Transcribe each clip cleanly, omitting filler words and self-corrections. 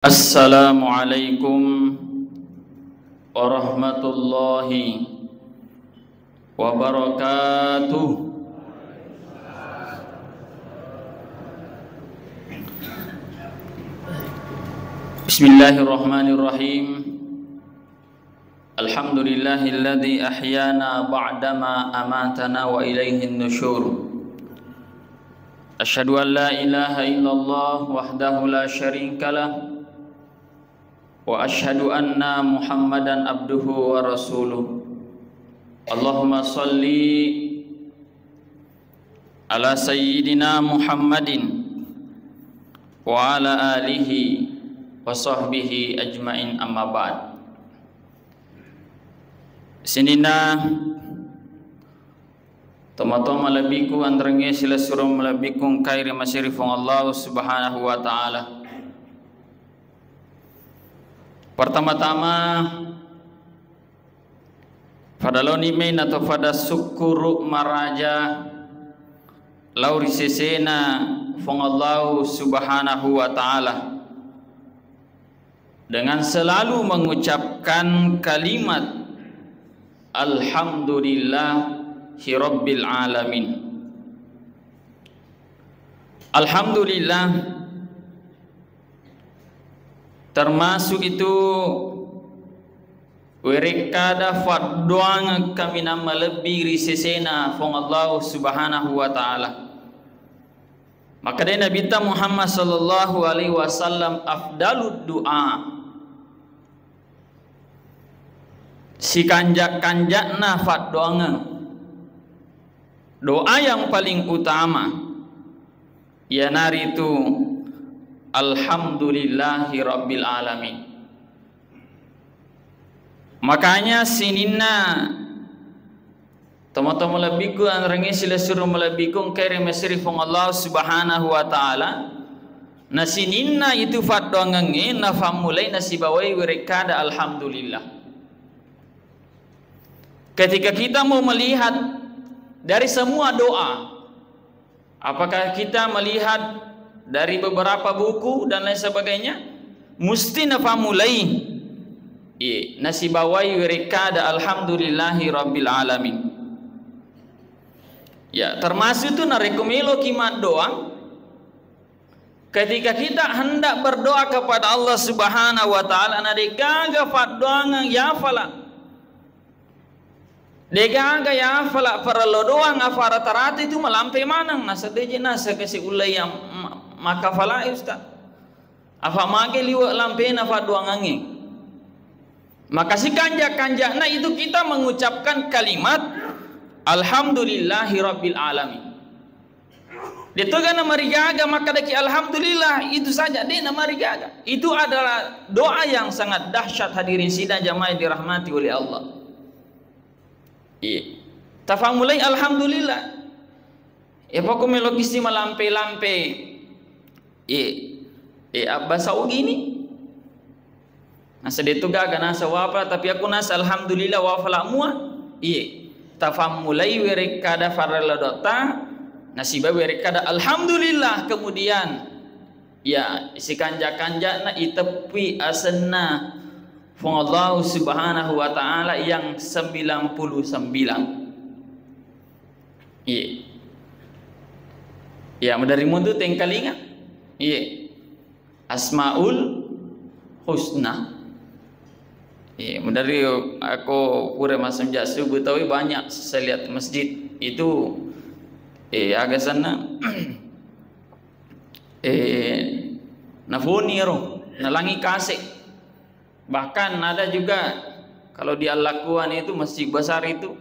Assalamualaikum warahmatullahi wabarakatuh. Bismillahirrahmanirrahim. Alhamdulillahilladzi ahyana ba'dama amatana wa ilaihin nusyur. Asyhadu an la ilaha illallah wahdahu la syarikalah wa asyhadu anna Muhammadan abduhu wa rasuluh. Allahumma salli ala sayyidina Muhammadin wa ala alihi wa sahbihi ajmain, amma ba'd. Sinina tama-tama labiku andrange sila surum labikung kairi masyrifung Allah subhanahu wa ta'ala. Pertama-tama pada loni main atau pada syukuru maraja lauri sesena fong Allah subhanahu wa ta'ala dengan selalu mengucapkan kalimat alhamdulillahi rabbil alamin. Alhamdulillah termasuk itu werikada fadduang kami nama lebih risesena fong Allah subhanahu wa ta'ala. Maka dari Nabi Muhammad sallallahu alaihi wasallam afdalud doa, si kanjak-kanjakna fadduang, doa yang paling utama ya nari itu alhamdulillahi rabbil alamin. Makanya sinina tama-tama labiku anrangi sila suruh malabikung kere masyrifung Allah subhanahu wa ta'ala. Na sinina itu fatdoangange na famulai nasibawai wirekada alhamdulillah. Ketika kita mau melihat dari semua doa, apakah kita melihat dari beberapa buku dan lain sebagainya, mesti nafamulai nasibawai wirekada alhamdulillahi rabbil alamin. Ya, termasuk itu narekumelo kimat doa. Ketika kita hendak berdoa kepada Allah subhanahu wa ta'ala, nadekaga fatdoang ya fala, degaga ya fala para lodoang afara tarati itu melampai manang nasadeje nasa kasi ulay yang maka fala ustaz afa mage liwa lampena fa doangange. Maka si kanjak-kanjakna itu kita mengucapkan kalimat alhamdulillahi rabbil alamin. Detoga na marigaga maka daki alhamdulillah itu saja dia na marigaga. Itu adalah doa yang sangat dahsyat hadirin sidang jamaah dirahmati oleh Allah. Iya. Tafamulai alhamdulillah. Ya pokok melokisi melampe-lampe. Bahasa gini. Nasa dito gaga nasa wafala tapi aku nasa alhamdulillah wafala mua. Tafamulai werekada faraladota nasiba werekada alhamdulillah, kemudian ya isi kanja-kanja na itepi asenna fong Allah subhanahu wa ta'ala yang 99. Ya dari mundu tengkalinga. Asmaul husna. Dari aku pura masam jasu betawi banyak saya lihat masjid itu agak sana nafuni ro nalangi kasih. Bahkan ada juga kalau di Al-Lakuan itu masjid besar itu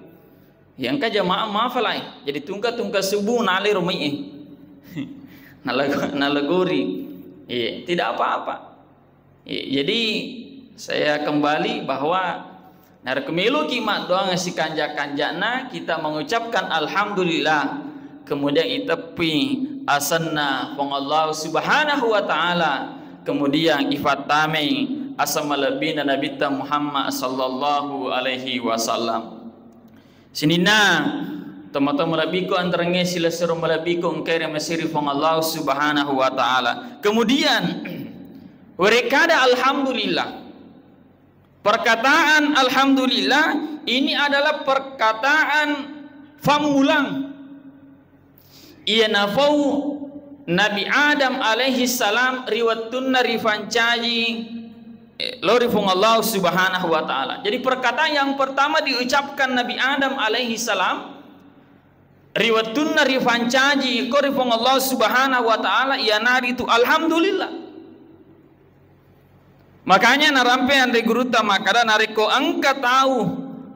yang ka jamaah mafalai jadi tungka subuh nalir rumai nalagori tidak apa-apa. Jadi saya kembali bahwa narkemilu kimat doang si kanjak-kanjakna kita mengucapkan alhamdulillah, kemudian itepi asanna fong Allah subhanahu wa ta'ala, kemudian ifatame asamalabina nabita Muhammad sallallahu alaihi wasallam. Sinina teman-teman malabiku antaranya sila suruh malabiku engkau yang masiri fong Allah subhanahu wa ta'ala. Kemudian Mereka ada alhamdulillah. Perkataan alhamdulillah ini adalah perkataan famulang. Ia nafau Nabi Adam alaihi salam riwatun rifancaji lorifung Allah subhanahu wa ta'ala. Jadi perkataan yang pertama diucapkan Nabi Adam alaihi salam riwatun rifancaji korifung Allah subhanahu wa ta'ala ia nari itu alhamdulillah. Makanya narampe andre guruta makada nareko angka tahu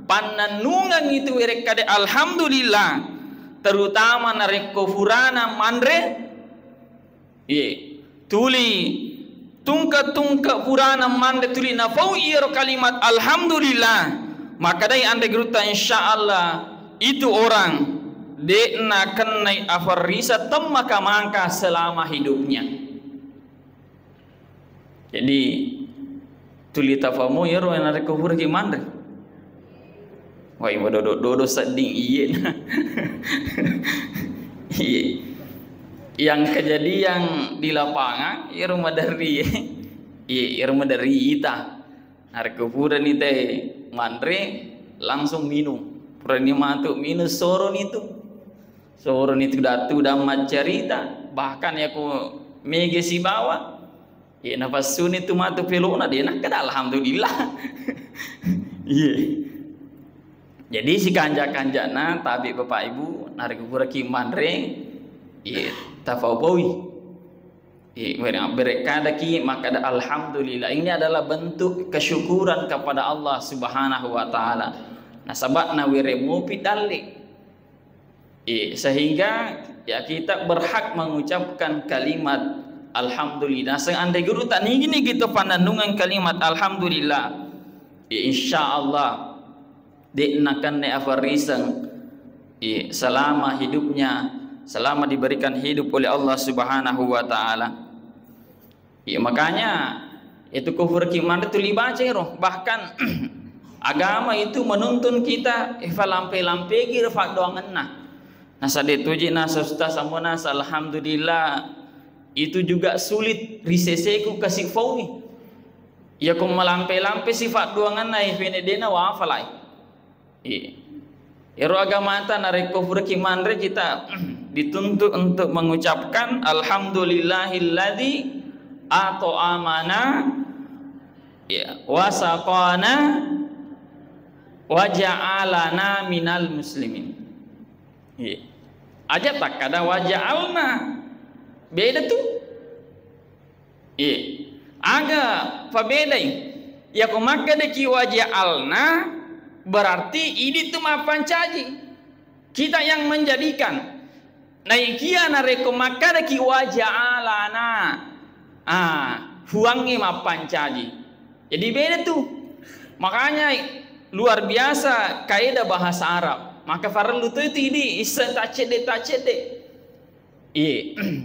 pananungan itu mereka de alhamdulillah, terutama nareko furana mandre tuli tungka furana mandre tuli nafau iro kalimat alhamdulillah, maka dai andre guruta insyaallah itu orang de na kenai afarisa temaka mangka selama hidupnya. Jadi tuli tafamu ya roh nare kufur ki mandre. Wai dodo seding iye. Iye. Yang kejadian di lapangan ya rumah dari iye rumah dari ita. Nare kufuran ite mandre langsung minum. Purani matu minum soron itu. Soron itu datu damat cerita, bahkan ya ku mege si bawa. Ya nafas suni tu matu pelona dia nak kada alhamdulillah. Iya. Jadi si kanja-kanjana tabi bapak ibu narik kubur ki mandre iya tafaubawi. Iya mereka daki maka ada alhamdulillah. Ini adalah bentuk kesyukuran kepada Allah Subhanahu wa taala. Nah sababna wiremu pidalik. Iya sehingga ya kita berhak mengucapkan kalimat alhamdulillah. Seandai guru tak gini gitu pandangan kalimat alhamdulillah, ya insyaallah dinakan ne afarisan selama hidupnya, selama diberikan hidup oleh Allah Subhanahu wa taala. Ya makanya itu kufur kiman itu libace roh. Bahkan agama itu menuntun kita lampe kira fak doangan nah. Nasa detuji nasa susta samona alhamdulillah. Itu juga sulit riseseku kasih fawi. Ya kung malampe-lampe sifat duangan na ifenedena wa afalai. Ero agama ta nareko furki mandre kita dituntut untuk mengucapkan alhamdulillahilladzi at'amana ya wa saqana wa ja'alana minal muslimin. Aja tak kada wa ja'alna beda tuh. Aga pabedai. Ya kumaka deki waja'alna berarti ini tuh mapancaji. Kita yang menjadikan. Naikia nareko maka deki waja'alana. Huangi mapancaji. Jadi beda tuh. Makanya luar biasa kaidah bahasa Arab. Maka farlu tuh itu ini isa tacede.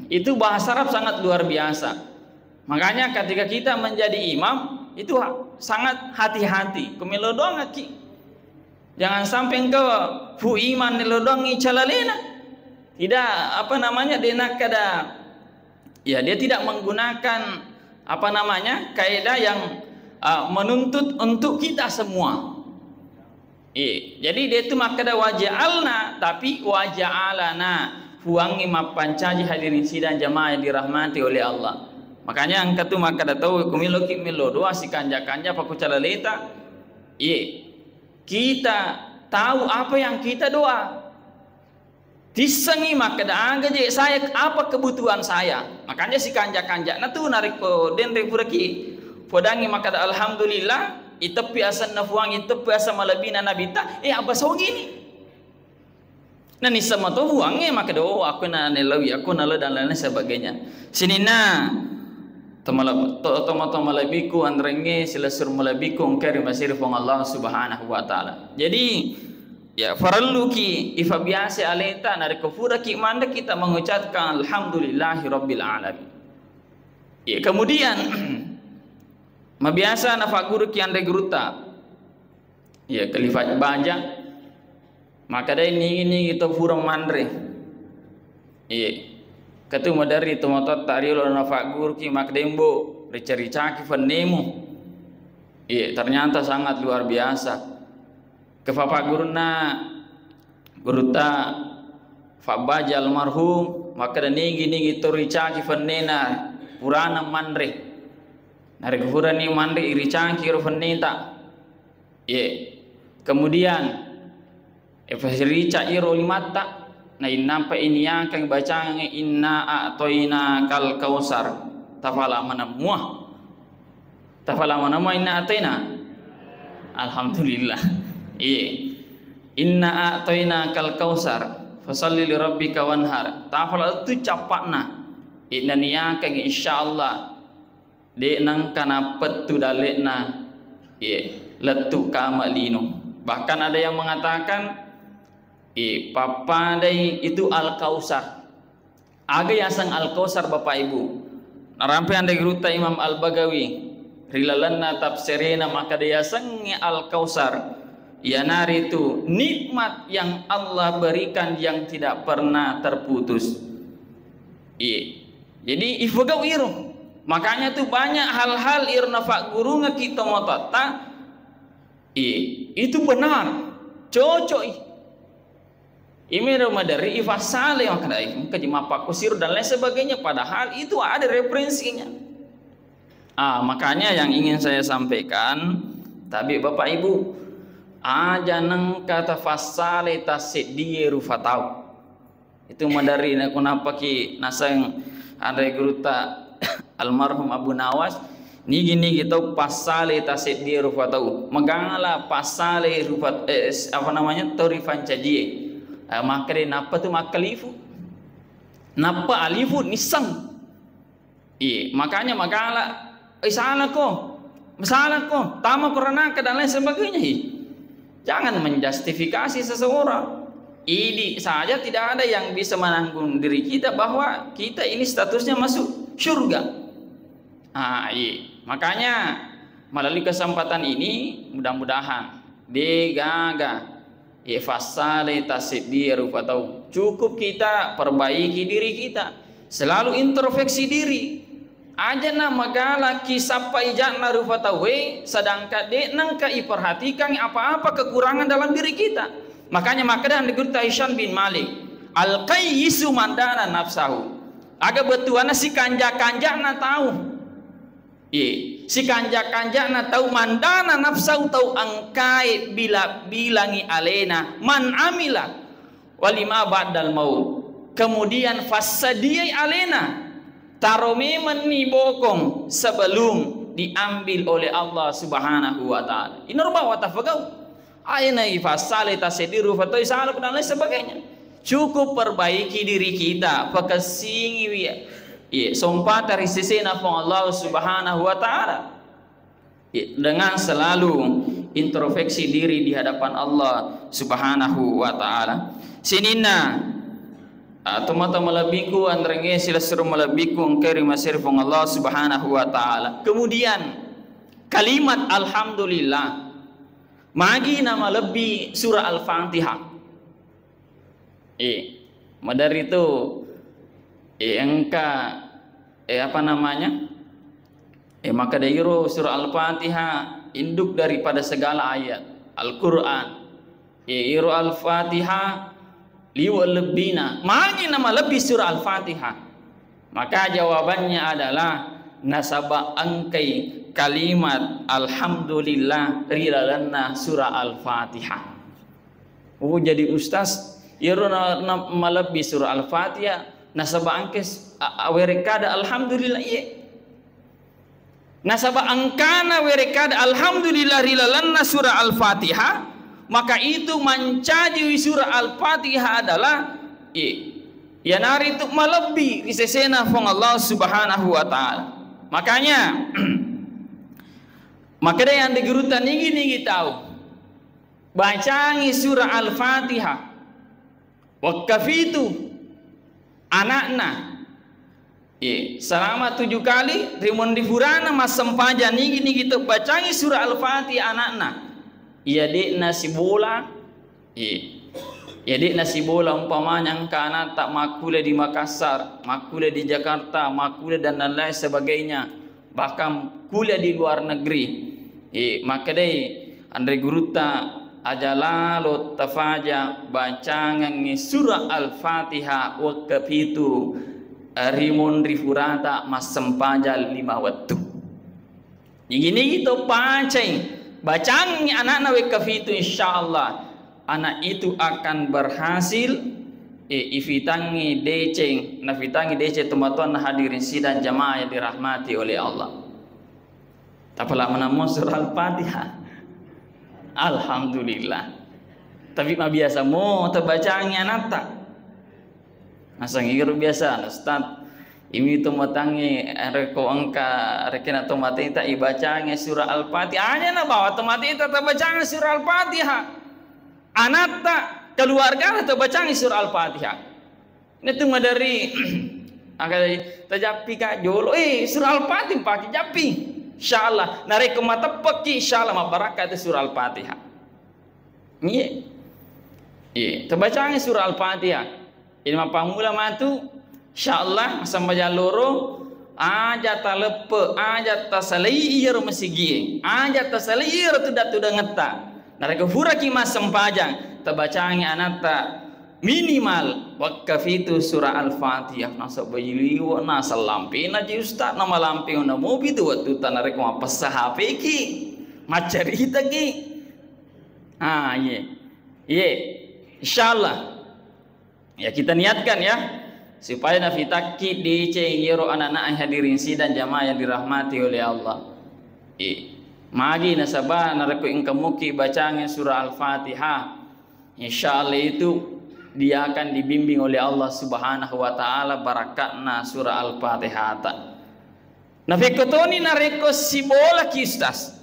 Itu bahasa Arab sangat luar biasa. Makanya ketika kita menjadi imam itu sangat hati-hati. Kumelodong aki. Jangan sampai engkau fu iman nelodongi calalena. Tidak dia kada. Ya dia tidak menggunakan kaidah yang menuntut untuk kita semua. Jadi dia itu makada waja'alna tapi waja'alana. Huangi mapancaji hadirin sidang jamaah yang dirahmati oleh Allah. Makanya angkat tu maka dah tahu kumilo doa si kanja paku calaleta. Kita tahu apa yang kita doa. Disengi maka dah angga je saya apa kebutuhan saya. Makanya si kanja na tu narik ko dendre puraki. Podangi maka dah alhamdulillah itepi asan nafuang itepi asa malabina nabita apa so gini. Nah ni sama tu buangnya maka doa aku na nelawi aku nala dan lain sebagainya. Sini na tomato malabiku andrenge silasur malabiku ngkari masir fong Allah Subhanahu wa taala. Jadi ya farallu ki ifa biasa aleta nari kufura ki manda kita mengucapkan alhamdulillahi rabbil alamin. Ya kemudian mabiasa nafa guru ki ande guruta. Ya kalifat baja maka dah ini kita furang mandre. Katu madari tomato tari lo nafak guru ki mak dembo rica-rica kifannemu. Ternyata sangat luar biasa. Kefapak guru ta Fabaja almarhum maka dan nigi to rica kifannena purana manre. Nari kufurani manre rica kirufanneta. Kemudian rica iro limata. Nah innampa ini yang kang baca inna a'toina kal kausar tafala mana muah inna a'toina alhamdulillah inna a'toina kal kausar fasalli li rabbika wanhar tafala itu capakna inna niya kang insyaallah de nang kana petu dalekna letu kamalino. Bahkan ada yang mengatakan papadai itu Al-Kausar. Aga yasang Al-Kausar Bapak Ibu. Narampai anda geruta Imam Al-Bagawi. Rilalanna tafsirina maka dia yasangnya Al-Kausar. Ya nari itu nikmat yang Allah berikan yang tidak pernah terputus. Jadi ifugau iru. Makanya tuh banyak hal-hal irna fak guru kita motota. Itu benar. Cocok. Ini dari ifasale makadai kejima kusir dan lain sebagainya, padahal itu ada referensinya. Makanya yang ingin saya sampaikan, tapi Bapak Ibu, aja neng kata fasale tasid dia rufatau. Itu madari kenapa ki nasang ada guruta almarhum Abu Nawas ni gini gitu pasale tasid dia rufatau. Meganglah pasale rufat apa namanya torifan cajie. Maka dia napa tu makalifu napa alifu nisang makanya magala salah ko tama korana dan lain sebagainya. Jangan menjustifikasi seseorang. Ini saja tidak ada yang bisa menanggung diri kita bahwa kita ini statusnya masuk surga. Makanya melalui kesempatan ini mudah-mudahan degaga fasale tasid dia rufatau. Cukup kita perbaiki diri kita, selalu introspeksi diri. Aja na magala kisapa ijana rufatau sedangkan de nangka iperhatikan apa-apa kekurangan dalam diri kita. Makanya dan digurta Hisham bin Malik al-qayyisu mandana nafsahu. Aga betuana si kanja-kanja na tahu. Si kanja-kanja na tahu mandana nafsahu tahu angkai bila bilangi alena man amila walima ba'dal maut. Kemudian fasadiyai alena tarome menibokong sebelum diambil oleh Allah Subhanahu wa taala. Inurba wa tafagau. Aina ifasale tasediru fatoi salah dan lain sebagainya. Cukup perbaiki diri kita, pakasingi sompat dari sisi nafong Allah Subhanahu wa taala. Dengan selalu introspeksi diri di hadapan Allah Subhanahu wa taala. Sinina atau melebiku antaranya sila suruh melebiku engkari masir fong Allah Subhanahu wa taala. Kemudian kalimat alhamdulillah magi nama lebih surah Al-Fatihah. Madari itu engka apa namanya? Maka dairu surah Al-Fatihah induk daripada segala ayat Al-Qur'an. Iru Al-Fatihah liwa lebina. Magi nama lebih surah Al-Fatihah. Maka jawabannya adalah nasaba angkai kalimat alhamdulillah rilalana surah Al-Fatihah. Jadi ustaz iru lebih surah Al-Fatihah nasaba angkes werekada alhamdulillah nasaba angkana werekada alhamdulillah rilalana surah Al-Fatihah, maka itu mencaji surah Al-Fatihah adalah ya nari itu melebi risesena fong Allah Subhanahu wa taala. Makanya maka yang digurutan nigi tahu bacangi surah Al-Fatihah wakafitu anakna selama 7 kali rimon difurana mas sempaja nigi tu bacangi surah Al-Fatihah anakna dek nasi bola umpamanya karena tak makule di Makassar, makule di Jakarta, makule dan lain sebagainya. bahkan kuliah di luar negeri. Maka dai andre guruta ajalalo tafaja bacangan surah Al-Fatihah wa kapitu rimun rifurata masempajal 5 waktu. Gini gitu pacai bacang anak we kafitu, insyaallah anak itu akan berhasil ifitangi deceng nafitangi deceng teman-teman hadirin sidang jamaah yang dirahmati oleh Allah. Tapalah menamun surah Al-Fatihah. Alhamdulillah. Tapi mah biasa mo terbacanya nata. Masa ngir biasa Ustaz. Ini tomatangi reko angka rekena tomate tak ibacanya surah Al-Fatihah. Hanya na bawa tomate tak terbacanya surah Al-Fatihah. Anata keluarga terbacanya surah Al-Fatihah. Ini tuh dari agak terjapi kak jolo surah Al-Fatihah pakai japi. Insyaallah narik ke mata peki insyaallah mabarakah itu surah Al-Fatihah. Iya. Terbacanya surah Al-Fatihah. Ini mah pamula matu insyaallah sampai jaloro aja talepe aja tasalir mesigi. Aja tasalir tidak ngeta. Narik ke furaki mas sempajang terbacanya anata minimal wakafitu surah Al-Fatihah nasa bayiliwa nasa lampi na ji ustaz nama lampi na mobi tu waktu tanarek ma pesah ki macari kita ki ye insyaallah ya kita niatkan ya supaya nafitaki di cengiro anak-anak hadirin sidang jamaah yang dirahmati oleh Allah. Magi nasabah nareko ingkamuki bacanya surah Al-Fatihah insyaallah itu dia akan dibimbing oleh Allah Subhanahu wa taala barakatna surah Al-Fatihah. Nafikotoni nareko si bola kistas.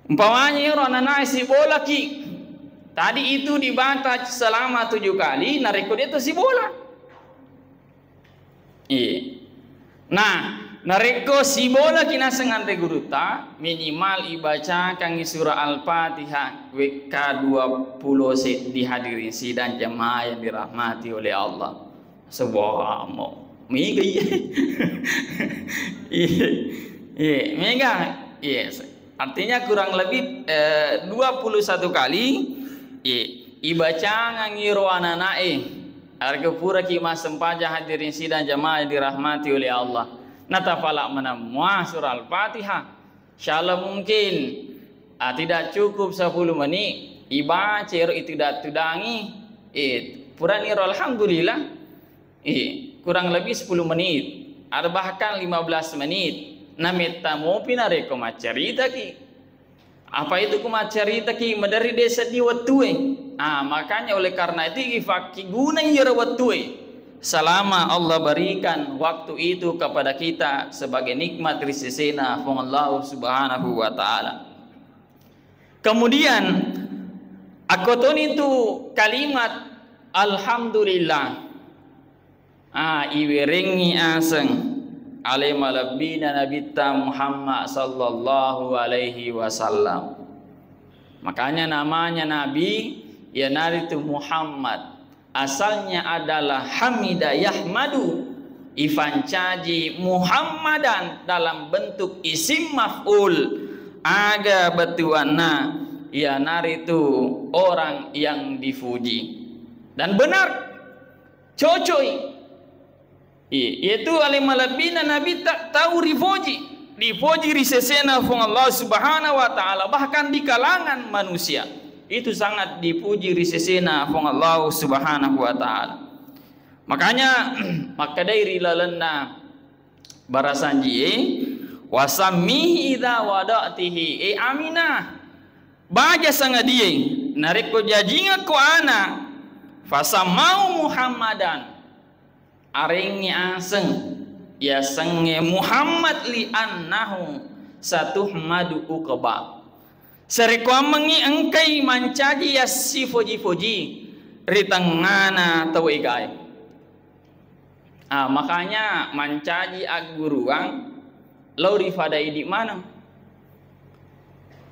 Umpamanya yoro anak si bola ki. Tadi itu dibaca selama 7 kali, nareko dia itu si bola. Nah, nareko si bola kinasengan de guruta minimal ibaca kangi surah Al-Fatihah WK 20 dihadirin sidang jamaah yang dirahmati oleh Allah. Sebuah mega mega artinya kurang lebih 21 kali ibaca ngiro ananae harga pura ki mas sempaja hadirin sidang jamaah yang dirahmati oleh Allah. Natafala menamua surah Al-Fatihah. Insyaallah mungkin tidak cukup 10 menit ibaca itu tidak tudangi purani alhamdulillah kurang lebih 10 menit ada bahkan 15 menit namita mo pinareko macarita ki apa itu kumacarita ki dari desa di watue makanya oleh karena itu ifaki guna yara watue selama Allah berikan waktu itu kepada kita sebagai nikmat risisena from Allah Subhanahu wa taala. Kemudian akoton itu kalimat alhamdulillah iwiringi aseng alai malabina nabita Muhammad sallallahu alaihi wasallam. Makanya namanya nabi ya naritu Muhammad. Asalnya adalah hamida yahmadu ifancaji Muhammadan dalam bentuk isim maf'ul aga batuana ya naritu orang yang dipuji dan benar cocoy yaitu alimalabina nabi tak tahu dipuji risesena from Allah Subhanahu wa taala bahkan di kalangan manusia itu sangat dipuji risesena from Allah Subhanahu wa taala. Makanya maka dari lalana barasanji wasamihi idza wada'tihi aminah baja sangat dia nariko jajinga ko ana fasamau Muhammadan arengi aseng ya senge Muhammad li annahu satuhmadu uqba sereko mengi engkai mancaji ya si foji ritangana tawigai. Makanya mancaji aguruang lau rifadai di mana?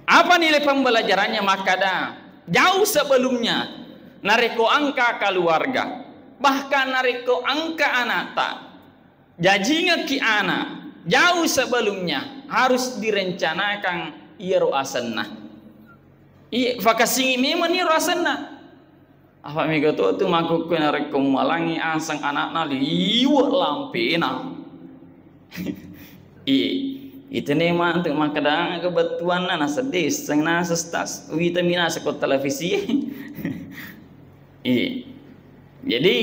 Apa nilai pembelajarannya? Maka jauh sebelumnya nareko angka keluarga bahkan nareko angka anata jajinga ki ana jauh sebelumnya harus direncanakan ieu asanna. Iya, fakasing ini meniru asanna. Apa mega tu makukeun rek kumalangi asang anakna liweuh lampena. Itu nih mah untuk makadang kebetulan na sedih sengna sestas vitamina sekot televisi. Jadi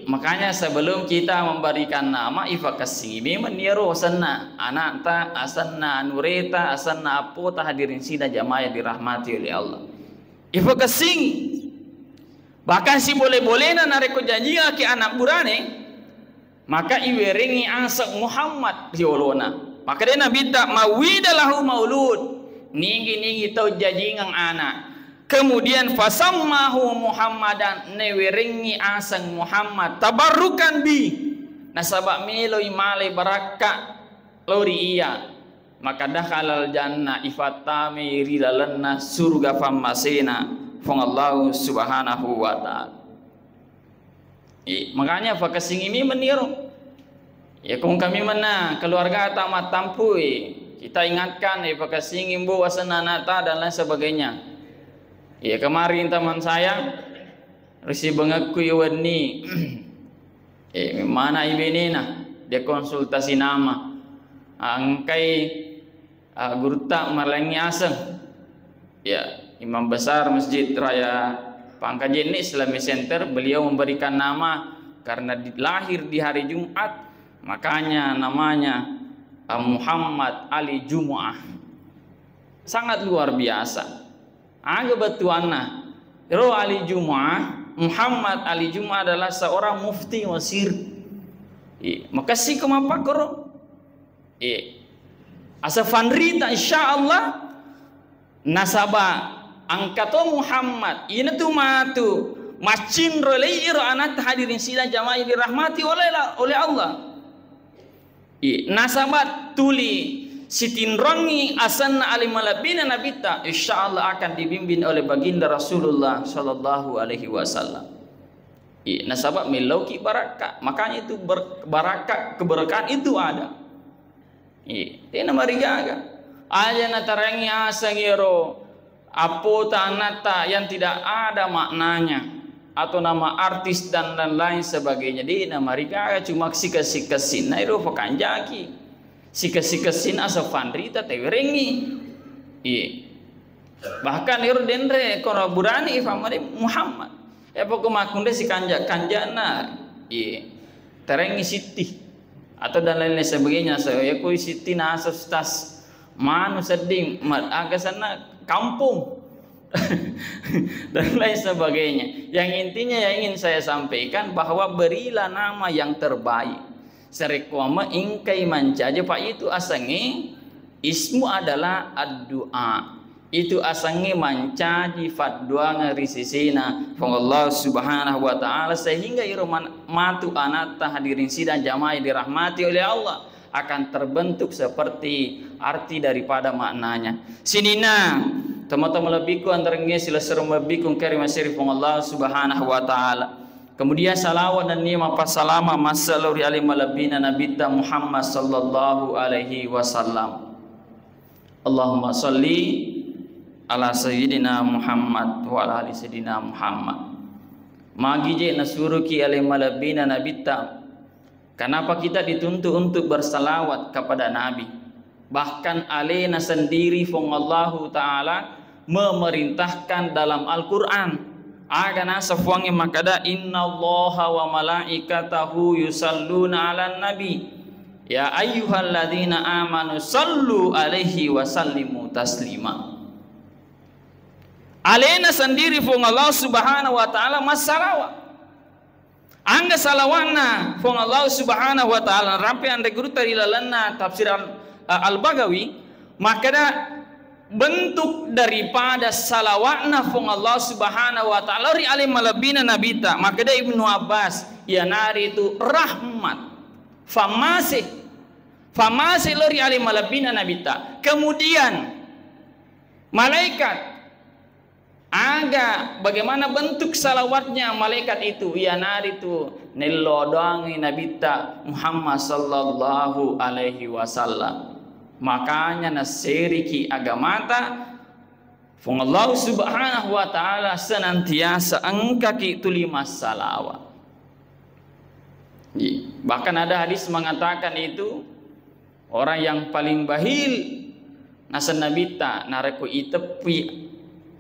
makanya sebelum kita memberikan nama ifakasing ini meniru asanna anak ta asanna nureta asanna apo ta hadirin sida jamaah yang dirahmati oleh Allah. Ifakasing bahkan si boleh-boleh na nareko janji ke anak burane maka iweringi asak Muhammad diolona. Maka dia Nabi tak mawidalahu maulud ninggi tau jajingang anak. Kemudian fasammahu Muhammadan newiringi asang Muhammad tabarrukan bi nasabak miloi male baraka lori iya maka dakhalal jannah ifatami ridalanna surga famasena fong Allah subhanahu wa ta'ala. Makanya fakasing ini meniru. Ya kung kami mana keluarga tamat tampui kita ingatkan fakasing imbu wasananata dan lain sebagainya. Ya kemarin teman saya resi bengakui wani mana ibinina dia konsultasi nama angkai gurta malangi aseng ya imam besar Masjid Raya Pangkajen Islamic Center beliau memberikan nama karena lahir di hari Jumat makanya namanya Muhammad Ali Jumu'ah. Sangat luar biasa. Aga betuanna Ro Ali Jumu'ah, Muhammad Ali Jumu'ah adalah seorang mufti Mesir. Makasih kemapakoro. Asa fanrita insyaallah nasaba angkato Muhammad ini tu matu macin roleiro anak hadirin sila jamaah dirahmati oleh Allah. Nasabat tuli sitinrongi asanna alimalabina nabita insyaallah akan dibimbing oleh baginda Rasulullah sallallahu alaihi wasallam. Nasabat milauki barakah, makanya itu barakah keberkahan itu ada. Ini marigaga aja natarangi asangiro apo tanata yang tidak ada maknanya atau nama artis dan lain sebagainya. Di nama rigaga cuma sika-sikasin na iro pakanjaki sika-sikasin asa fanrita tewerengi. Bahkan iro dendre kono burani ifamari Muhammad pokok makunde si kanjana terengi siti atau dan lain sebagainya. Saya kui siti na asas manu seding agak sana kampung dan lain sebagainya. Yang intinya yang ingin saya sampaikan bahwa berilah nama yang terbaik. Serekwama ingkai mancaja pak itu asange ismu adalah ad-du'a. Itu asange mancaji fadua ngarisisina fong Allah subhanahu wa ta'ala sehingga iroman matu anata hadirin sidang jamaah dirahmati oleh Allah akan terbentuk seperti arti daripada maknanya. Sinina teman-teman lebihku antaranya sila serum lebihku karimah syarif Allah subhanahu wa ta'ala. Kemudian salawat dan nima pasalama masaluri alim malabina nabita Muhammad sallallahu alaihi wasallam. Allahumma salli ala sayyidina Muhammad wa ala ali sayyidina Muhammad. Magi je nasuruki alim malabina nabita. Kenapa kita dituntut untuk bersalawat kepada Nabi? Bahkan alena sendiri fong Allah Ta'ala memerintahkan dalam Al-Quran. Agana sefuangi makada innallaha wa malaikatahu yusalluna ala nabi. Ya ayyuhalladzina amanu sallu alaihi wa sallimu taslima. Alena sendiri fong Allah Subhanahu wa Ta'ala masalawat. Angga salawana fong Allah subhanahu wa ta'ala rampai anda guru tadi lalana tafsir al-Bagawi maka bentuk daripada salawatna fong Allah subhanahu wa ta'ala ri alim malabina nabita maka Ibnu Abbas ya nari itu rahmat famase lori alim malabina nabita. Kemudian malaikat aga bagaimana bentuk salawatnya malaikat itu ya nari itu nello doangi nabita Muhammad sallallahu alaihi wasallam. Makanya naseriki agamata fong Allah subhanahu wa ta'ala senantiasa angkaki tulima salawat. Bahkan ada hadis mengatakan itu orang yang paling bahil nasa nabita nareku itepi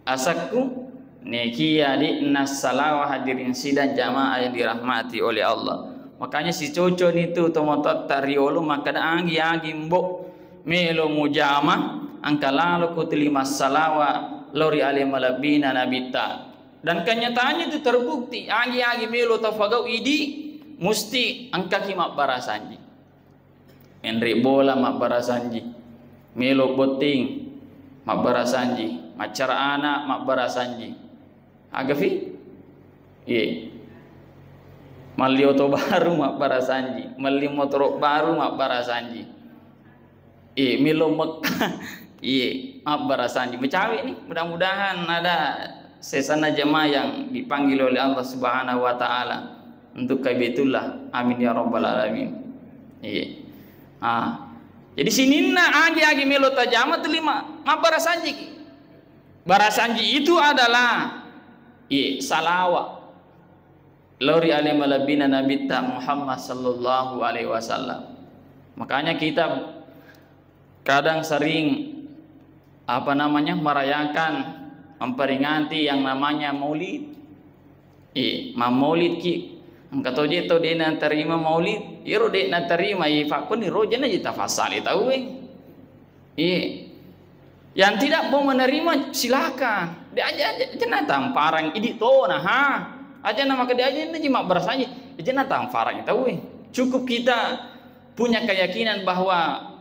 asakku nekia di nasalawa hadirin sidang jamaah yang dirahmati oleh Allah. Makanya si cocon itu tomotot tariolo maka agi mbok melo mujama angka lalu kutilima salawa lori alimalabina nabita. Dan kenyataannya itu terbukti agi melo tafagau idi musti angka kimak barasanji. Enri bola mak barasanji. Melo boting mak barasanji. Macara anak mak barasanji. Agafi? Iya. Mali oto baru mak barasanji. Mali motor baru mak barasanji. Iya. Melo Mekah. Iya. Mak barasanji. Mecawi nih. Mudah-mudahan ada sesana jemaah yang dipanggil oleh Allah Subhanahu wa Ta'ala untuk kaibetullah. Amin ya rabbal alamin. Iya. Jadi sinina agi melo tajama telima ma barasanji. Barasanji itu adalah salawa lori alimalabina nabita Muhammad sallallahu alaihi wasallam. Makanya kita kadang sering merayakan memperingati yang namanya maulid. Maulid ki angkat oje to de na terima maulid, iro de na terima fa kun iro jana jita fasali tahu yang tidak mau menerima silakan. Dia aja jana tamparang idi to nah aja nama ke dia aja ini cuma berasanya jana tamparang tahu Cukup kita punya keyakinan bahwa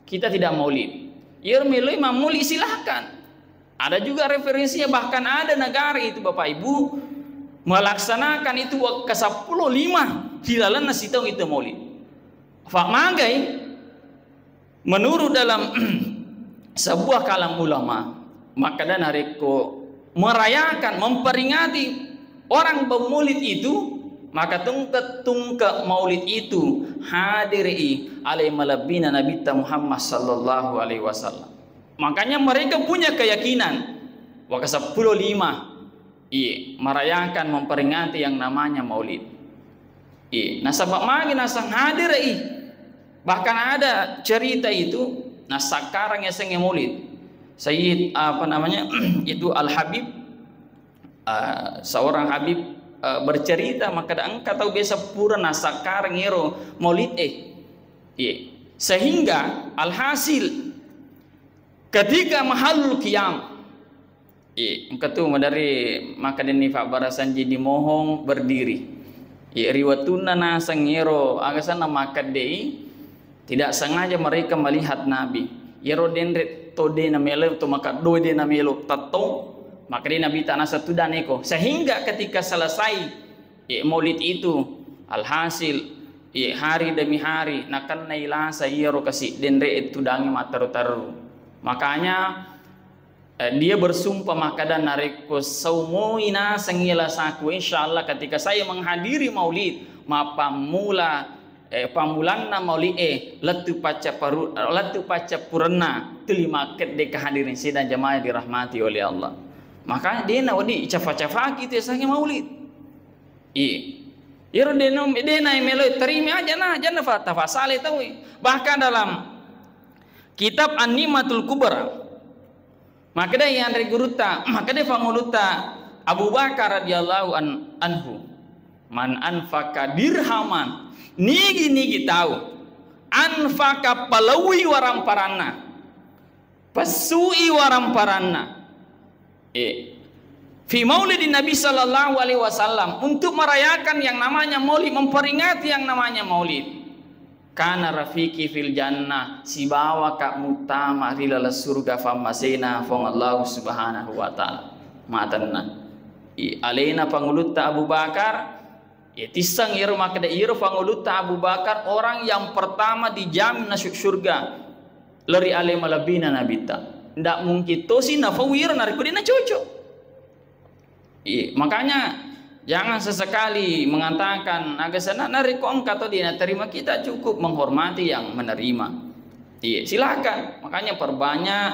kita tidak maulid. Iro melo imam maulid silakan. Ada juga referensinya, bahkan ada negara itu Bapak Ibu melaksanakan itu ke-10 hilalan nasi tahu itu maulid. Fak magai menurut dalam sebuah kalam ulama, maka dan hariko merayakan memperingati orang bermaulid itu, maka tungke maulid itu hadiri alaihi malabina nabita Muhammad sallallahu alaihi wasallam. Makanya mereka punya keyakinan wa ke-10 merayakan memperingati yang namanya maulid. Nasabak magi nasang hadir bahkan ada cerita itu nasakarang yang senge maulid. Sayyid itu Al Habib, seorang Habib bercerita maka angka tahu biasa pura nasakarang ero maulid sehingga alhasil ketika mahalul qiyam engkau dari maka deni Pak Barasanji dimohong berdiri. Riwatuna nasang ero agasana maka dei tidak sengaja mereka melihat Nabi. Ero dendret to de na melo to maka do de na melo tato maka de Nabi tanah satu daneko sehingga ketika selesai maulid itu alhasil hari demi hari nakan nailasa ero kasih dendret itu dangi mataru-taru. Makanya dia bersumpah maka dan nareko saumuina sengila saku insyaallah ketika saya menghadiri maulid mapamula pamulanna maulid latu paca purna telima ket de kehadirin sidang jamaah dirahmati oleh Allah. Makanya dia nawadi cafa-cafa gitu sange maulid. Iro denom dena melo terima aja nah jangan tafasale tahu. Bahkan dalam kitab An-Nimatul Kubra maka dia yang reguruta maka dia fanguluta Abu Bakar radhiyallahu anhu man anfaka dirhaman nigi tahu anfaka palawi waramparana pasui waramparana fi maulidin Nabi sallallahu alaihi wasallam untuk merayakan yang namanya maulid memperingati yang namanya maulid. Kana rafiki fil jannah si bawa kak mutama rilala surga famasena fong Allah subhanahu wa ta'ala matanna alena pangulutta Abu Bakar tisang iro makada iro pangulutta Abu Bakar orang yang pertama dijamin masuk surga lari alema labina nabita ndak mungkin tosi na fawir nariko dina cocok. Makanya Jangan sesekali mengatakan agak sana nariko engkau atau dia terima, kita cukup menghormati yang menerima. Iya, silakan. Makanya perbanyak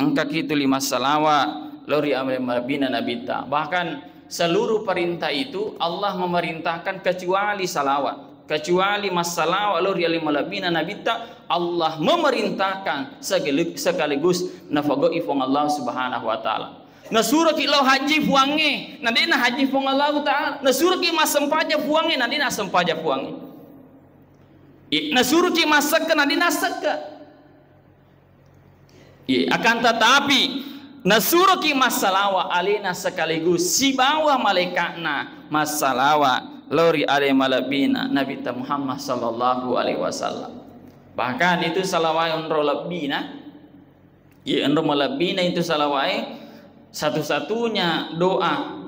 engkau itu 5 salawat lori amrina nabita. Bahkan seluruh perintah itu Allah memerintahkan kecuali salawat. Kecuali masalah lori amrina nabita, Allah memerintahkan sekaligus nafagoi fong Allah Subhanahu wa taala. Na surah ki lo haji puange, na dina haji fong Allah taala. Na surah ki masempaja puange, na dina sempaja puange. Na surah ki masakka, na dina sakka. Akan tetapi na surah ki masalawa alina sekaligus si bawah malaikatna masalawa lori ale malabina Nabi Muhammad sallallahu alaihi wasallam. Bahkan itu salawat unro labina, unro malabina itu salawat satu-satunya doa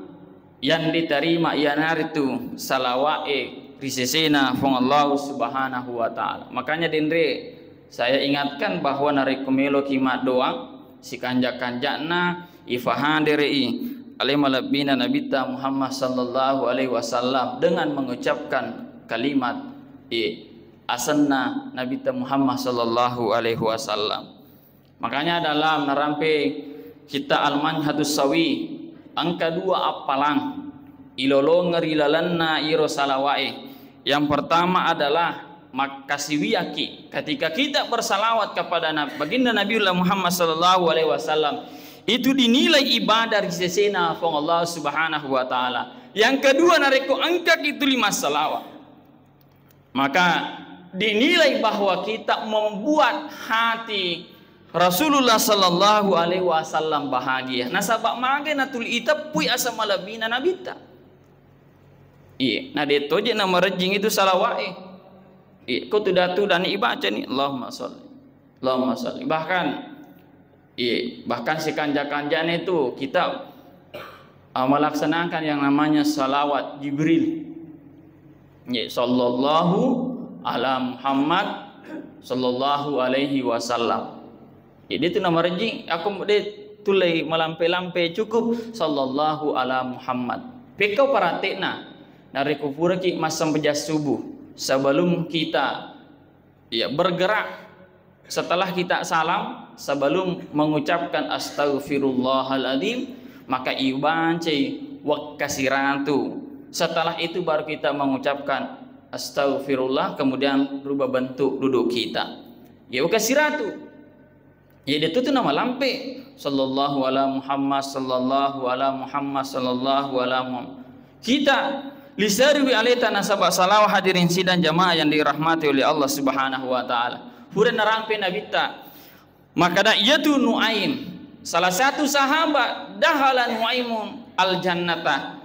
yang diterima ianar itu salawat risesena fong Allah Subhanahu wa taala. Makanya dendre saya ingatkan bahwa narekumelo kimat doa si kanjak-kanjakna ifahan derei alimalabina nabita Muhammad sallallahu alaihi wasallam dengan mengucapkan kalimat asanna nabita Muhammad sallallahu alaihi wasallam. Makanya dalam narampe kita al-manhadus sawi angka 2 apalang ilolo ngerilalanna iro salawai. Yang pertama adalah makasiwiyaki, ketika kita bersalawat kepada baginda Nabiullah Muhammad sallallahu alaihi wasallam itu dinilai ibadah risesena fong Allah Subhanahu wa taala. Yang kedua nareko angka itu 5 salawat. Maka dinilai bahwa kita membuat hati Rasulullah sallallahu alaihi wasallam bahagia. Nasabak mage natul itapui asa malabina nabita. Nah deto je nama rejing itu salawat. Kau tidak tu dan ibaca ni Allahumma sholli. Allahumma sholli. Bahkan si kanja-kanjanya itu kita melaksanakan yang namanya salawat Jibril. Sallallahu ala Muhammad sallallahu alaihi wasallam. Dia tu nama rejing, aku dia tulai melampai-lampai cukup sallallahu ala Muhammad. Pekau paratekna dari kupura ki masam pejas subuh sebelum kita bergerak, setelah kita salam, sebelum mengucapkan astaghfirullahaladzim, maka ibancai wakasiratu. Setelah itu baru kita mengucapkan astaghfirullah, kemudian berubah bentuk duduk kita. Wakasiratu. Dia tu nama lampe sallallahu ala Muhammad sallallahu ala Muhammad sallallahu ala Muhammad. Kita lisarwi alaita nasabah salawat hadirin sidang jamaah yang dirahmati oleh Allah Subhanahu wa taala. Huren narampe nabita. Maka da yatu Nuaim, salah satu sahabat dahalan Nuaimun al jannata.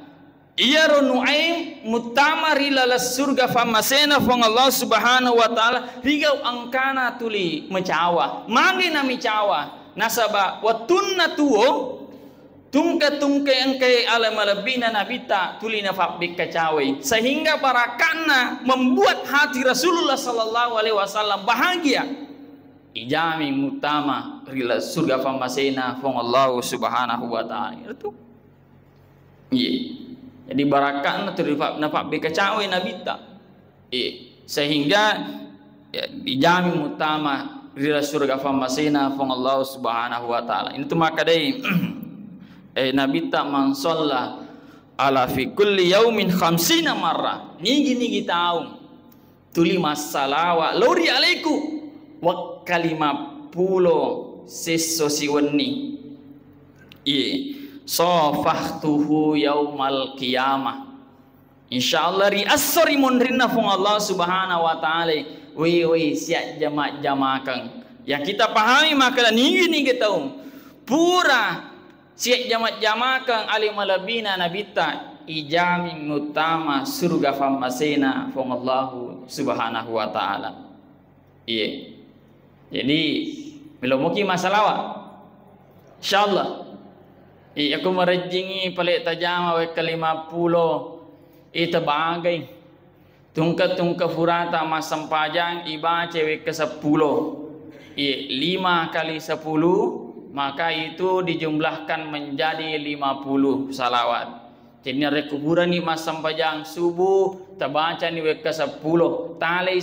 Iya Nuaim mutamari lalas surga famasena fong Allah Subhanahu wa taala rigau angkana tuli mecawa mangi na mecawa nasaba watunna tuo tungka engkai ala malabina nabita tuli nafak bikacawi, sehingga barakana membuat hati Rasulullah sallallahu alaihi wasallam bahagia. Ijami mutama rilas surga famasena fong Allah Subhanahu wa taala itu. Jadi barakat nafak bekacawi nabita. Sehingga dijami mutama rila surga famasina fong Allah Subhanahu wa taala. Ini tu maka dai nabita man shalla ala fi kulli yaumin 50 marrah. Nigi taung tuli masalawat lori alaiku wa kalima pulo seso siwenni. Sofahtuhu yaumal qiyamah. Insyaallah ri asri munrinna fong Allah Subhanahu wa taala. Wi siap jamak-jamakan. Yang kita pahami maka ni kita pura siap jamak-jamakan alim malabina nabita ijami utama surga famasena fong Allah Subhanahu wa taala. Jadi belum mungkin masalah. Insyaallah aku merejingi paling tajam awak ke-50 itu bagai tungka furata masam pajang iba cewek ke-10 5 kali 10 maka itu dijumlahkan menjadi 50 salawat. Jadi nare kuburan ni mas sampajang subuh tabaca ni weka 10 talai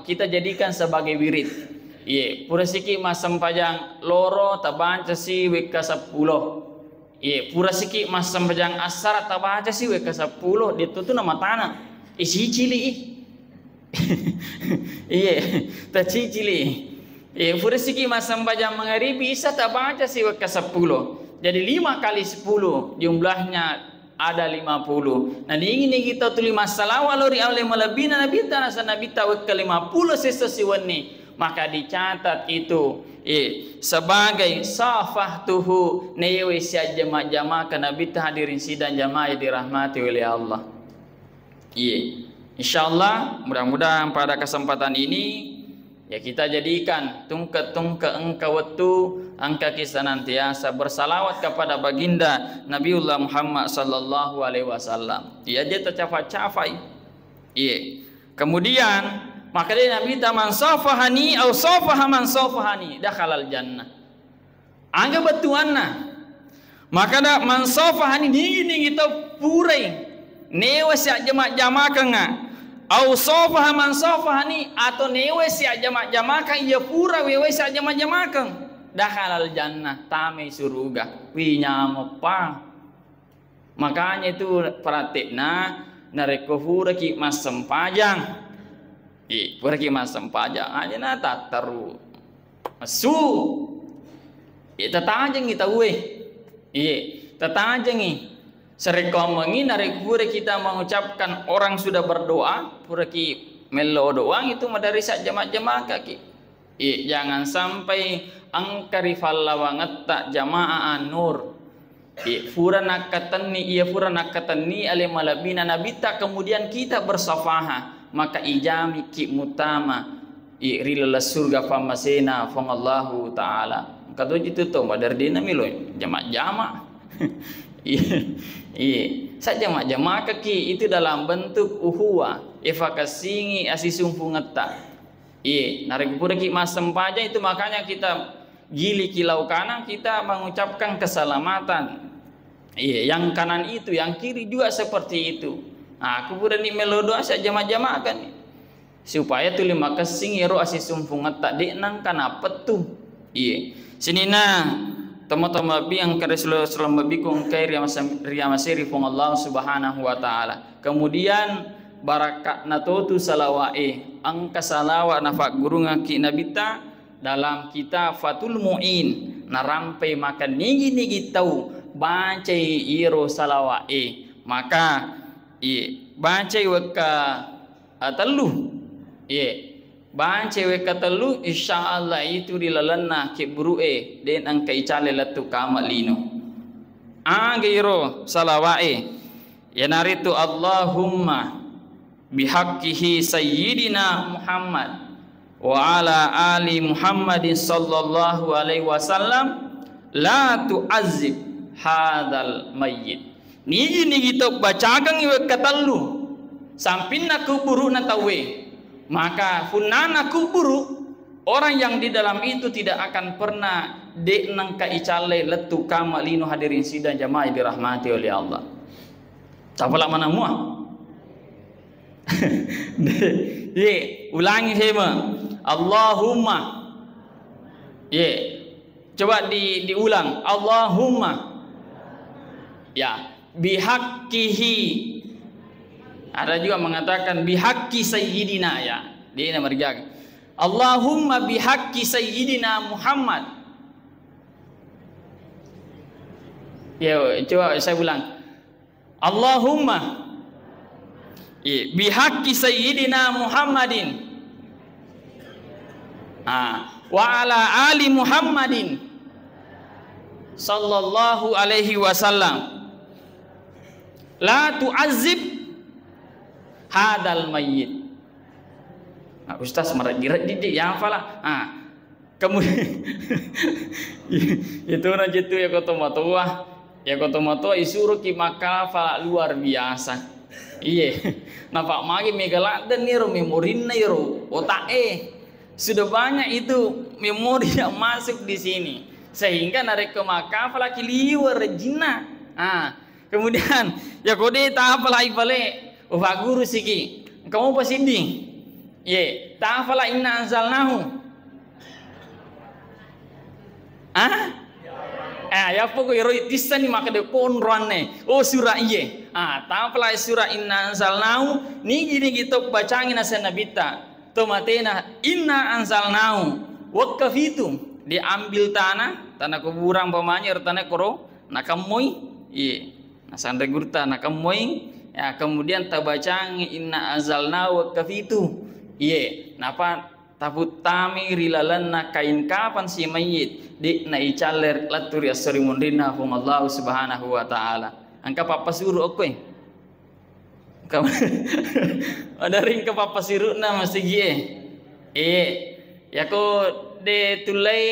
kita jadikan sebagai wirid. Ye, pura siki mas sampajang loro tabaca si weka 10. Ye, pura siki mas sampajang asar tabaca si weka 10 itu tu nama tanah. Isi cili. Iya, cili. Pura siki mas sampajang mengharibi bisa tabaca si weka 10. Jadi 5 kali 10 jumlahnya ada 50. Nah ingin kita tulis masalah walau oleh malabina nabi tanasa nabi tahu ke 50 sesasi wani, maka dicatat itu sebagai safahtuhu newe sia jamaah ke nabi hadirin sidang jamaah yang dirahmati oleh Allah. Insyaallah mudah-mudahan pada kesempatan ini ya kita jadikan tungke engkau wetu angka kita senantiasa bersalawat kepada baginda Nabiullah Muhammad sallallahu alaihi wasallam. Dia tercapai. Iya. Kemudian maka dia Nabi man safahani au safaha man safahani dakhalal jannah. Angga betuanna. Maka da man safahani dingin kita purai. Newa sia jama' kenga. Au sofaha man sofahani atau newe si jama' kan ia pura wewe si jama' kan dakhalal jannah tame surga winya apa. Makanya itu pratikna nareko pura ki mas sempajang pura ki mas sempajang aja na tataru masu tatajang kita we tatajang Serekomengi narik pura kita mengucapkan orang sudah berdoa pura ki melo doang itu madari sak jamaah kaki. Jangan sampai angkari fallawangat tak jamaah nur. Pura nakatani pura nakatani ale malabina nabita kemudian kita bersafaha maka ijami ki mutama rilala surga famasena fangallahu taala. Kado itu to madar dina milo jamaah. Saja jamaah kaki itu dalam bentuk uhuwa evakasingi asisung pungeta. Narik pura ki mas sempaja itu makanya kita gili kilau kanan kita mengucapkan keselamatan. Yang kanan itu, yang kiri juga seperti itu. Aku pura ni melodoa saja jamaah kan supaya tu lima kesing ero asisung pungeta deknang kana petu. Sini nah tama-tama biang kareslo selama bikung kay riyamasiri fung Allah subhanahu wa ta'ala. Kemudian barakat natotu salawae ang kasalawa nafak guru ngaki nabita dalam kitab Fatul Mu'in narampai makan nigi tau baca iro salawae maka baca weka telu Bahan cewek katelu insyaallah itu dilalana ke buru'e den ang kaicale latu kamalino. Agiro salawae yanaritu Allahumma bihaqqihi sayyidina Muhammad wa ala ali Muhammadin sallallahu alaihi wasallam la tu'azzib hadal mayyit. Niji kita bacakan iwe katelu sampinna kuburu na tawe. Maka funana kuburu orang yang di dalam itu tidak akan pernah deknang kaicale letu kamalino hadirin sidang jamaah dirahmati oleh Allah. Capala mana mua? Ulangi hema. Allahumma. Coba diulang. Allahumma. Bihaqqihi. Ada juga mengatakan bihaqqi sayyidina dia nama berjaga. Allahumma bihaqqi sayyidina Muhammad. Coba saya ulang. Allahumma bihaqqi sayyidina Muhammadin wa ala ali Muhammadin sallallahu alaihi wasallam la tu'azzib hadal mayyit. Ustaz merajirat didik yang falah. Kemudian itu na jitu ya kotomatua isuru ki maka falah luar biasa. Nampak magi megaladen niru memorinna niru otak sudah banyak itu memori yang masuk di sini sehingga narik ke maka falah ki liwar jina. Kemudian Ya kode ta pala ipale. O fa guru siki. Kamu pasidi. Ye, ta pala inna anzalnahu. Ya poko iro tisani makade konrane. Oh surah iye. Ta pala surah inna anzalnahu. Ni gini kita bacangin asa nabita. Tomatena inna anzalnahu. Wakafitu. Diambil tanah kuburan pamanya tanah koro nakamoy iya nasandre gurta nakamoy ya kemudian tabacang inna azalna wa kafitu iya napa tabut tami rilalan na kain kapan si mayit di na icaler latur ya sarimunrina hum Allah subhanahu wa ta'ala angka papasuru oke kamu ada ring ke papasiru na masih gie ya ko de tulay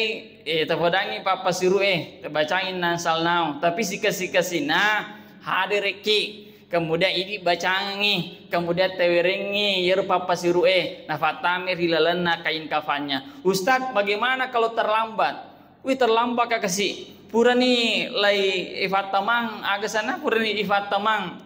tapadangi papasiru tabacangin nansalnau tapi sika-sikasina hadireki kemudian ini bacangi kemudian tewerengi yer papasiru nafatame rilalana kain kafannya. Ustaz bagaimana kalau terlambat? Terlambat kakasi purani lay ifatamang aga sana purani ifatamang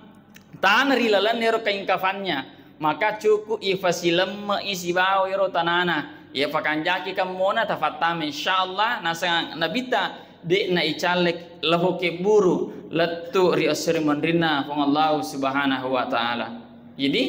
tan rilalan yer kain kafannya maka cukup ifasilem isibaw yer tanana ya pakanjaki kamona tafatam insyaallah nasa nabita de na icalek lahoke buru latu ri asri mandrina fong Allah subhanahu wa ta'ala. Jadi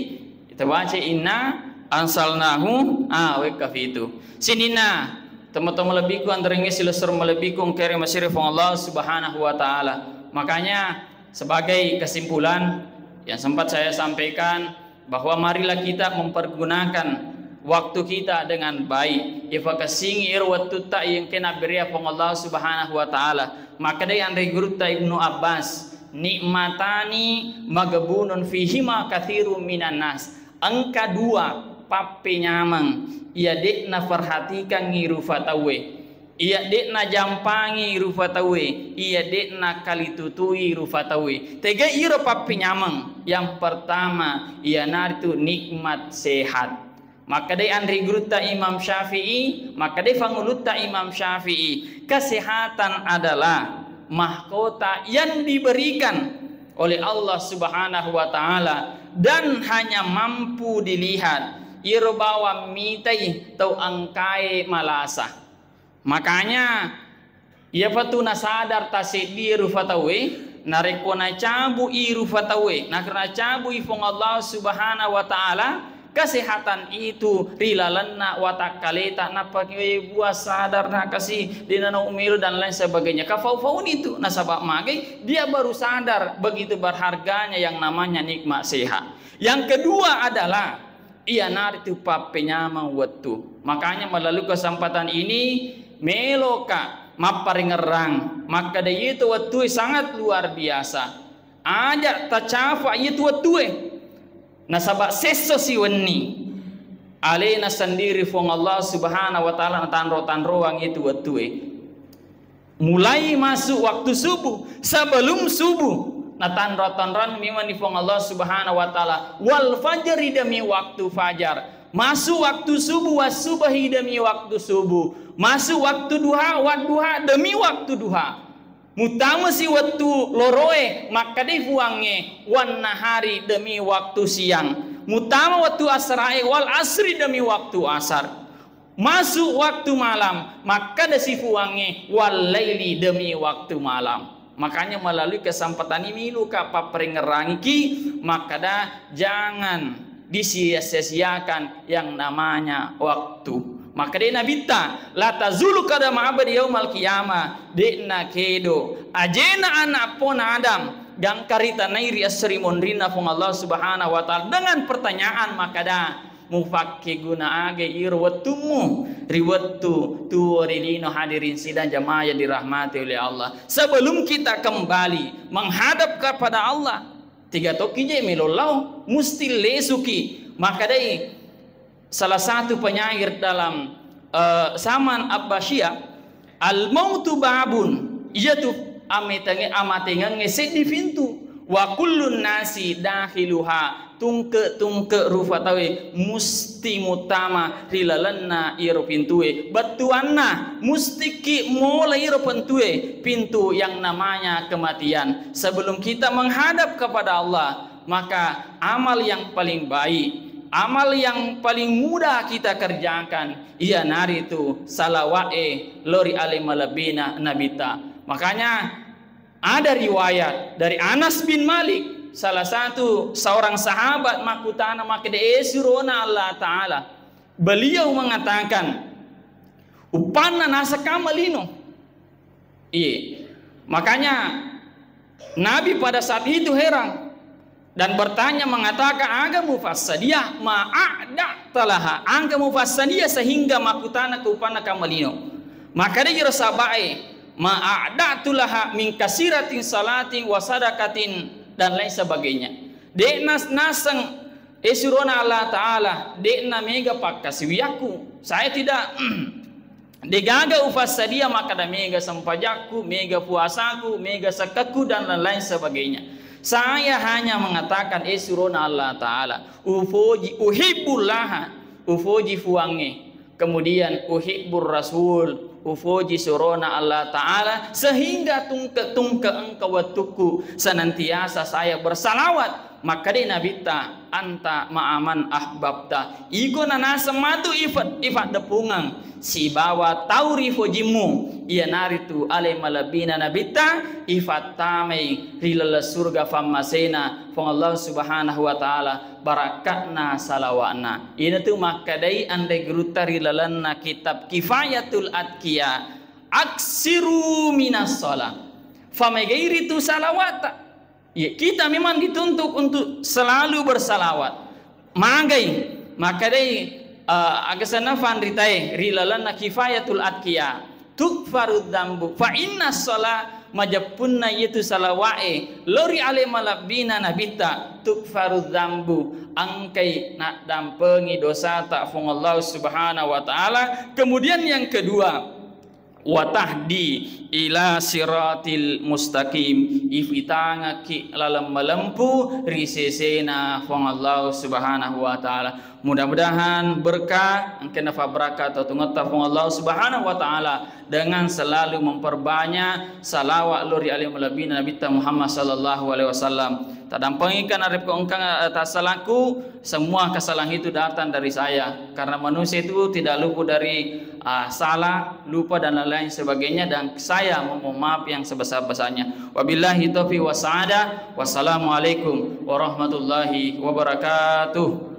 kita baca inna ansalnahu wa kafitu sinina teman-teman lebihku antaranya silasur melebiku kere masir fong Allah subhanahu wa ta'ala. Makanya sebagai kesimpulan yang sempat saya sampaikan bahwa marilah kita mempergunakan waktu kita dengan baik. Ifakasingir waktu tak yang kena beri apa Allah subhanahu wa ta'ala. Maka dia yang regruta Ibnu Abbas nikmatani magabunun fihima kathiru minan nas. Angka dua pape nyamang ia dek na perhatikan ngiru fatawe ia dek na jampangi iru fatawe ia dek na kalitutui iru fatawe tega iro pape nyamang. Yang pertama ia naritu nikmat sehat. Maka dia andri guruta Imam Syafi'i, maka dia fanguluta Imam Syafi'i. Kesehatan adalah mahkota yang diberikan oleh Allah subhanahu wa ta'ala dan hanya mampu dilihat irbawa mitai tau angkai malasa. Makanya ia patuna sadar tasidiru fatawe narekona cabu iru fatawe nakena cabu ifong Allah subhanahu wa ta'ala. Kesehatan itu rilalanna watakaleta napake buah sadar na kasih dinana umiru dan lain sebagainya kafau-faun itu nasabak magai dia baru sadar begitu berharganya yang namanya nikmat sehat. Yang kedua adalah ia naritu papenyama wetu. Makanya melalui kesempatan ini meloka maparingerang maka dia itu wetu sangat luar biasa ajak tacafa itu wetu nasabak seso si weni alena sendiri fong Allah subhanahu wa ta'ala tanro ang itu watue mulai masuk waktu subuh sebelum subuh natanro miman di fong Allah subhanahu wa ta'ala wal fajri demi waktu fajar masuk waktu subuh wasubahi demi waktu subuh masuk waktu duha wadduha demi waktu duha mutama si waktu loroe maka difuange wan nahari demi waktu siang mutama waktu asrae wal asri demi waktu asar masuk waktu malam maka disifuange wal laili demi waktu malam. Makanya melalui kesempatan ini luka paperingerangiki maka dah jangan disia-siakan yang namanya waktu. Maka dia nabita la tazulu kadam abadi yaumal qiyamah dekna kedo ajena anak pon Adam gang karita nairi asri mondrina fong Allah subhanahu wa ta'ala dengan pertanyaan maka dah mufakke guna age irwatumu riwatu tuwarilino hadirin sidang jamaah yang dirahmati oleh Allah. Sebelum kita kembali menghadap kepada Allah tiga toki je melolau musti lesuki maka dai salah satu penyair dalam Saman Abbasiyah al mautu babun ia tu amatengan ngeset di pintu wa kullun nasi dakhiluha tungke rufatawe musti mutama rilalanna iro pintue batuanna musti ki mulai iro pintu yang namanya kematian. Sebelum kita menghadap kepada Allah, maka amal yang paling baik, amal yang paling mudah kita kerjakan, ia nari itu salawae lori alimalabina nabita. Makanya ada riwayat dari Anas bin Malik, salah satu seorang sahabat makutana makede surona Allah Ta'ala. Beliau mengatakan, upanna nasa kamalino. Iya. Makanya Nabi pada saat itu heran dan bertanya, mengatakan, aga mufassadia ma'ada talaha, angka mufassadia sehingga makutana ke upanna kamalino. Maka dia sabai ma'ada tulaha min kasiratin salatin wasadakatin dan lain sebagainya. Deknas nasang esurona Allah Ta'ala, dekna mega pakasiwiaku. Saya tidak degaga ufassadia maka da mega sampajaku, mega puasaku, mega sakaku dan lain sebagainya. Saya hanya mengatakan esurona Allah Ta'ala, ufoji uhibbullah, ufoji fuange, kemudian uhibbur rasul, ufoji surona Allah Ta'ala, sehingga tungke engkau watuku senantiasa saya bersalawat. Maka dia nabita anta ma'aman ahbabta igo nanasa matu ifat depungang si bawa tauri fojimu ia naritu ale malabina nabita ifat tamai rilala surga famasena fong Allah Subhanahu wa Ta'ala barakatna salawatna. Ini tuh makadai ande geruta rilalanna kitab Kifayatul Atqiya aksiru minas sholat famegairi tu salawata. Ya, kita memang dituntut untuk selalu bersalawat. Magai, maka dai agasana fanritai rilalana Kifayatul Atqiya tukfarud dambu fa inna sholat majapunna yaitu salawae lori ale malabina nabita tukfarud dambu angkai nak dampengi dosa tak fung Allah Subhanahu wa Ta'ala. Kemudian yang kedua, watahdi ila siratil mustaqim ifitanga ki lalam melempu risesena fong Allah Subhanahu wa Ta'ala. Mudah-mudahan berkah angkena fabraka atau tungata fong Allah Subhanahu wa Ta'ala dengan selalu memperbanyak salawat lori alim labina Nabi Muhammad sallallahu alaihi wasallam. Tadampangikan arep keongkang atas salahku, semua kesalahan itu datang dari saya karena manusia itu tidak luput dari salah, lupa dan lain sebagainya, dan saya memohon maaf yang sebesar-besarnya. Wabillahi taufiq wa sa'ada. Wassalamualaikum warahmatullahi wabarakatuh.